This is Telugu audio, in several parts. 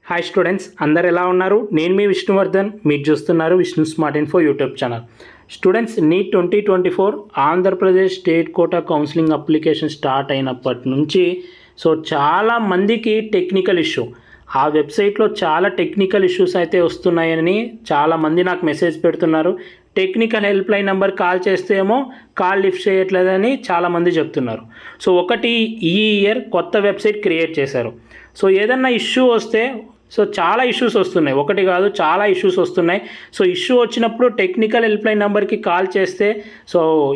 హాయ్ స్టూడెంట్స్, అందరు ఎలా ఉన్నారు? నేను మీ విష్ణువర్ధన్. మీరు చూస్తున్నారు Vishnu smart info YouTube channel. Students, NEET 2024 Andhra Pradesh state quota counselling application start అయినప్పటి నుంచి చాలా మందికి టెక్నికల్ ఇష్యూ, ఆ వెబ్సైట్లో చాలా టెక్నికల్ ఇష్యూస్ అయితే వస్తున్నాయని చాలామంది నాకు మెసేజ్ పెడుతున్నారు. Technical help line number call చేస్తే ఏమో కాల్ లిఫ్ట్ చేయట్లేదని చాలామంది చెప్తున్నారు. ఒకటి ఈ ఇయర్ కొత్త వెబ్సైట్ క్రియేట్ చేశారు. ఏదన్నా ఇష్యూ వస్తే చాలా ఇష్యూస్ వస్తున్నాయి, ఒకటి కాదు చాలా ఇష్యూస్ వస్తున్నాయి. ఇష్యూ వచ్చినప్పుడు టెక్నికల్ హెల్ప్ లైన్ నెంబర్కి కాల్ చేస్తే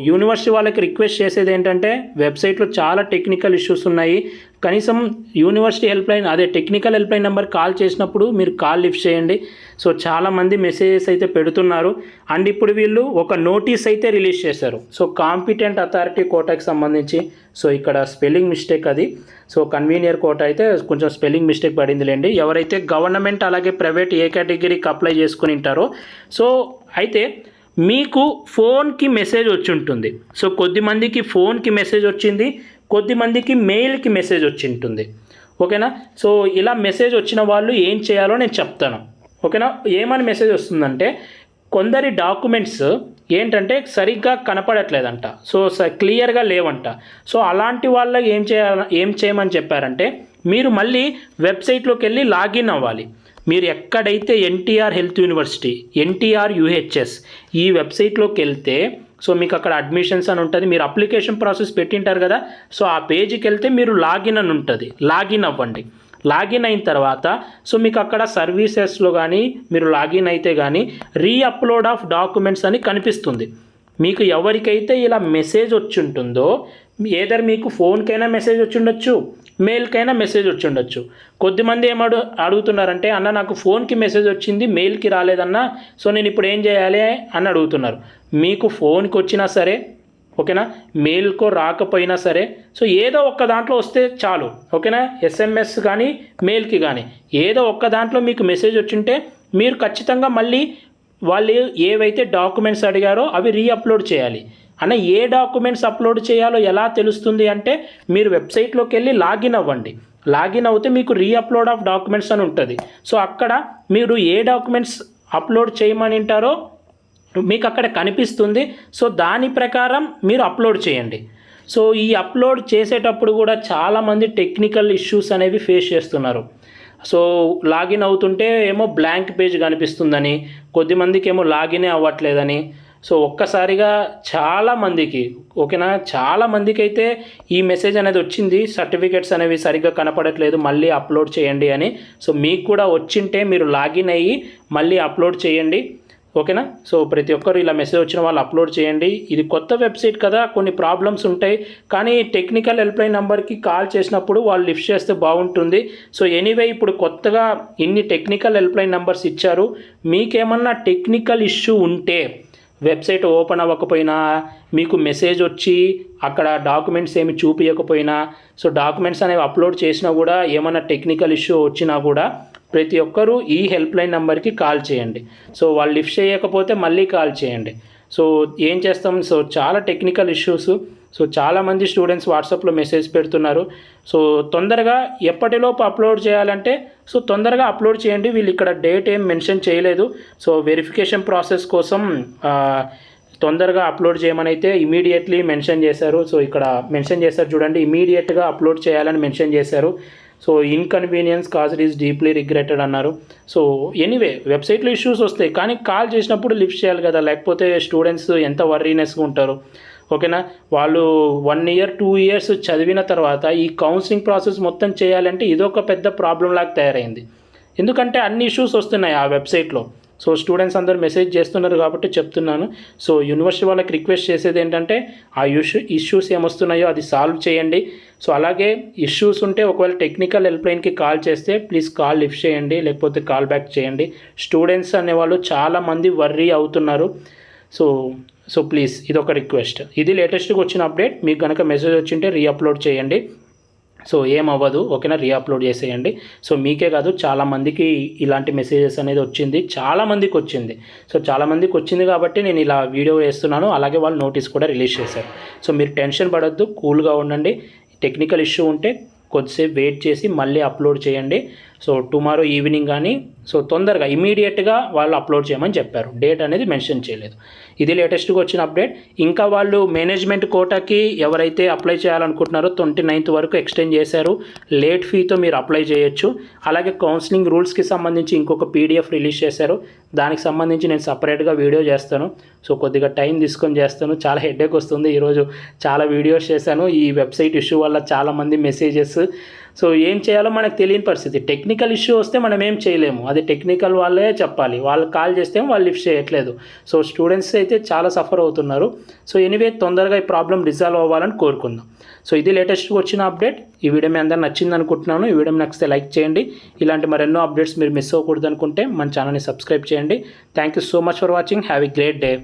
యూనివర్సిటీ వాళ్ళకి రిక్వెస్ట్ చేసేది ఏంటంటే, వెబ్సైట్లో చాలా టెక్నికల్ ఇష్యూస్ ఉన్నాయి, కనీసం university help line technical help line number call చేసినప్పుడు మీరు కాల్ లిఫ్ట్ చేయండి. చాలామంది మెసేజెస్ అయితే పెడుతున్నారు. అండ్ ఇప్పుడు వీళ్ళు ఒక నోటీస్ అయితే రిలీజ్ చేశారు. కాంపిటెంట్ అథారిటీ కోటాకి సంబంధించి ఇక్కడ స్పెల్లింగ్ మిస్టేక్ అది. కన్వీనియర్ కోటా అయితే కొంచెం స్పెల్లింగ్ మిస్టేక్ పడిందిలేండి. ఎవరైతే గవర్నమెంట్ అలాగే ప్రైవేట్ ఏ కేటగిరీకి అప్లై చేసుకుని ఉంటారో అయితే మీకు ఫోన్కి మెసేజ్ వచ్చి ఉంటుంది. కొద్దిమందికి ఫోన్కి మెసేజ్ వచ్చింది, కొద్దిమందికి మెయిల్కి మెసేజ్ వచ్చి ఉంటుంది. ఓకేనా? ఇలా మెసేజ్ వచ్చిన వాళ్ళు ఏం చేయాలో నేను చెప్తాను. ఓకేనా? ఏమని మెసేజ్ వస్తుందంటే, కొందరి డాక్యుమెంట్స్ ఏంటంటే సరిగ్గా కనపడట్లేదంట, క్లియర్గా లేవంట. అలాంటి వాళ్ళకి ఏం చేయమని చెప్పారంటే, మీరు మళ్ళీ వెబ్సైట్లోకి వెళ్ళి లాగిన్ అవ్వాలి. మీరు ఎక్కడైతే NTR health university, NTR UHS ఈ వెబ్సైట్లోకి వెళ్తే మీకు అక్కడ అడ్మిషన్స్ అని ఉంటుంది. మీరు అప్లికేషన్ ప్రాసెస్ పెట్టింటారు కదా, ఆ పేజీకి వెళ్తే మీరు లాగిన్ అని ఉంటుంది, లాగిన్ అవ్వండి. లాగిన్ అయిన తర్వాత మీకు అక్కడ సర్వీసెస్లో కానీ మీరు లాగిన్ అయితే కానీ రీఅప్లోడ్ ఆఫ్ డాక్యుమెంట్స్ అని కనిపిస్తుంది. మీకు ఎవరికైతే ఇలా మెసేజ్ వచ్చి ఉంటుందో, ఏదర్ మీకు ఫోన్కైనా మెసేజ్ వచ్చి ఉండొచ్చు, మెయిల్కైనా మెసేజ్ వచ్చి ఉండొచ్చు. కొద్దిమంది అడుగుతున్నారంటే, అన్న నాకు ఫోన్కి మెసేజ్ వచ్చింది, మెయిల్కి రాలేదన్నా, నేను ఇప్పుడు ఏం చేయాలి అని అడుగుతున్నారు. మీకు ఫోన్కి వచ్చినా సరే, ఓకేనా, మెయిల్కో రాకపోయినా సరే, ఏదో ఒక్క దాంట్లో వస్తే చాలు. ఓకేనా? ఎస్ఎంఎస్ కానీ మెయిల్కి కానీ ఏదో ఒక్క దాంట్లో మీకు మెసేజ్ వచ్చింటే మీరు ఖచ్చితంగా మళ్ళీ వాళ్ళు ఏవైతే డాక్యుమెంట్స్ అడిగారో అవి రీఅప్లోడ్ చేయాలి. ఏ డాక్యుమెంట్స్ అప్లోడ్ చేయాలో ఎలా తెలుస్తుంది అంటే, మీరు వెబ్సైట్లోకి వెళ్ళి లాగిన్ అవ్వండి. లాగిన్ అవుతే మీకు రీఅప్లోడ్ ఆఫ్ డాక్యుమెంట్స్ అని ఉంటుంది. అక్కడ మీరు ఏ డాక్యుమెంట్స్ అప్లోడ్ చేయమని ఉంటారో మీకు అక్కడ కనిపిస్తుంది. దాని ప్రకారం మీరు అప్లోడ్ చేయండి. ఈ అప్లోడ్ చేసేటప్పుడు కూడా చాలామంది టెక్నికల్ ఇష్యూస్ అనేవి ఫేస్ చేస్తున్నారు. లాగిన్ అవుతుంటే ఏమో బ్లాంక్ పేజ్ కనిపిస్తుందని, కొద్దిమందికి ఏమో లాగినే అవ్వట్లేదని. ఒక్కసారిగా చాలామందికి, ఓకేనా, చాలామందికి అయితే ఈ మెసేజ్ అనేది వచ్చింది, సర్టిఫికెట్స్ అనేవి సరిగ్గా కనపడట్లేదు, మళ్ళీ అప్లోడ్ చేయండి అని. మీకు కూడా వచ్చింటే మీరు లాగిన్ అయ్యి మళ్ళీ అప్లోడ్ చేయండి. ఓకేనా? ప్రతి ఒక్కరు ఇలా మెసేజ్ వచ్చిన వాళ్ళు అప్లోడ్ చేయండి. ఇది కొత్త వెబ్సైట్ కదా, కొన్ని ప్రాబ్లమ్స్ ఉంటాయి, కానీ టెక్నికల్ హెల్ప్ లైన్ నెంబర్కి కాల్ చేసినప్పుడు వాళ్ళు లిఫ్ట్ చేస్తే బాగుంటుంది. ఎనీవే, ఇప్పుడు కొత్తగా ఇన్ని టెక్నికల్ హెల్ప్ లైన్ నెంబర్స్ ఇచ్చారు. మీకేమన్నా టెక్నికల్ ఇష్యూ ఉంటే, వెబ్సైట్ ఓపెన్ అవ్వకపోయినా, మీకు మెసేజ్ వచ్చి అక్కడ డాక్యుమెంట్స్ ఏమి చూపించకపోయినా, డాక్యుమెంట్స్ అనేవి అప్లోడ్ చేసినా కూడా ఏమైనా టెక్నికల్ ఇష్యూ వచ్చినా కూడా ప్రతి ఒక్కరూ ఈ హెల్ప్ లైన్ నెంబర్కి కాల్ చేయండి. వాళ్ళు లిఫ్ట్ చేయకపోతే మళ్ళీ కాల్ చేయండి. ఏం చేస్తాం, చాలా టెక్నికల్ ఇష్యూస్. చాలామంది స్టూడెంట్స్ వాట్సాప్లో మెసేజ్ పెడుతున్నారు. తొందరగా ఎప్పటిలోపు అప్లోడ్ చేయాలంటే తొందరగా అప్లోడ్ చేయండి. వీళ్ళు ఇక్కడ డేట్ ఏం మెన్షన్ చేయలేదు. వెరిఫికేషన్ ప్రాసెస్ కోసం తొందరగా అప్లోడ్ చేయమని అయితే ఇమీడియట్లీ మెన్షన్ చేశారు. ఇక్కడ మెన్షన్ చేశారు చూడండి, ఇమీడియట్గా అప్లోడ్ చేయాలని మెన్షన్ చేశారు. Inconvenience caused is deeply regretted అన్నారు. ఎనీవే, వెబ్సైట్లో ఇష్యూస్ వస్తాయి, కానీ కాల్ చేసినప్పుడు లిఫ్ట్ చేయాలి కదా, లేకపోతే స్టూడెంట్స్ ఎంత వర్రీనెస్గా ఉంటారు. ఓకేనా? వాళ్ళు 1 year 2 years చదివిన తర్వాత ఈ కౌన్సిలింగ్ ప్రాసెస్ మొత్తం చేయాలంటే ఇదొక పెద్ద ప్రాబ్లం లాగా తయారైంది. ఎందుకంటే అన్ని ఇష్యూస్ వస్తున్నాయి ఆ వెబ్సైట్లో. స్టూడెంట్స్ అందరూ మెసేజ్ చేస్తున్నారు కాబట్టి చెప్తున్నాను. యూనివర్సిటీ వాళ్ళకి రిక్వెస్ట్ చేసేది ఏంటంటే, ఆ ఇష్యూస్ ఏమొస్తున్నాయో అది సాల్వ్ చేయండి. అలాగే ఇష్యూస్ ఉంటే ఒకవేళ టెక్నికల్ హెల్ప్ లైన్కి కాల్ చేస్తే ప్లీజ్ కాల్ లిఫ్ట్ చేయండి, లేకపోతే కాల్ బ్యాక్ చేయండి. స్టూడెంట్స్ అనేవాళ్ళు చాలామంది వర్రీ అవుతున్నారు. ప్లీజ్ ఇదొక రిక్వెస్ట్. ఇది లేటెస్ట్గా వచ్చిన అప్డేట్. మీకు కనుక మెసేజ్ వచ్చింటే రీఅప్లోడ్ చేయండి. ఏమవ్వదు, ఓకేనా, రీఅప్లోడ్ చేసేయండి. మీకే కాదు చాలామందికి ఇలాంటి మెసేజెస్ అనేది వచ్చింది, చాలామందికి వచ్చింది. చాలామందికి వచ్చింది కాబట్టి నేను ఇలా వీడియో వేస్తున్నాను. అలాగే వాళ్ళు నోటీస్ కూడా రిలీజ్ చేశారు. మీరు టెన్షన్ పడొద్దు, కూల్గా ఉండండి. టెక్నికల్ ఇష్యూ ఉంటే కొద్దిసేపు వెయిట్ చేసి మళ్ళీ అప్లోడ్ చేయండి. సో టుమారో ఈవినింగ్ కానీ సో తొందరగా ఇమీడియట్గా వాళ్ళు అప్లోడ్ చేయమని చెప్పారు. డేట్ అనేది మెన్షన్ చేయలేదు. ఇది లేటెస్ట్గా వచ్చిన అప్డేట్. ఇంకా వాళ్ళు మేనేజ్మెంట్ కోటాకి ఎవరైతే అప్లై చేయాలనుకుంటున్నారో 29th వరకు ఎక్స్టెండ్ చేశారు. లేట్ ఫీతో మీరు అప్లై చేయొచ్చు. అలాగే కౌన్సిలింగ్ రూల్స్కి సంబంధించి ఇంకొక పీడిఎఫ్ రిలీజ్ చేశారు. దానికి సంబంధించి నేను సపరేట్గా వీడియో చేస్తాను. సో కొద్దిగా టైం తీసుకొని చేస్తాను. చాలా హెడేక్ వస్తుంది. ఈరోజు చాలా వీడియోస్ చేశాను. ఈ వెబ్సైట్ ఇష్యూ వల్ల చాలామంది మెసేజెస్. సో ఏం చేయాలో మనకు తెలియని పరిస్థితి. టెక్నికల్ ఇష్యూ వస్తే మనం ఏం చేయలేము. అది టెక్నికల్ వాళ్ళే చెప్పాలి. వాళ్ళు కాల్ చేస్తే వాళ్ళు లిఫ్ట్ చేయట్లేదు. సో స్టూడెంట్స్ అయితే చాలా సఫర్ అవుతున్నారు. సో ఎనీవే తొందరగా ఈ ప్రాబ్లం రిజాల్వ్ అవ్వాలని కోరుకుందాం. సో ఇది లేటెస్ట్గా వచ్చిన అప్డేట్. ఈ వీడియో మీ అందరూ నచ్చింది అనుకుంటున్నాను. ఈ వీడియో నచ్చితే లైక్ చేయండి. ఇలాంటి మరెన్నో అప్డేట్స్ మీరు మిస్ అవ్వకూడదు అనుకుంటే మన ఛానల్ని సబ్స్క్రైబ్ చేయండి. Thank you so much for watching. Have a great day.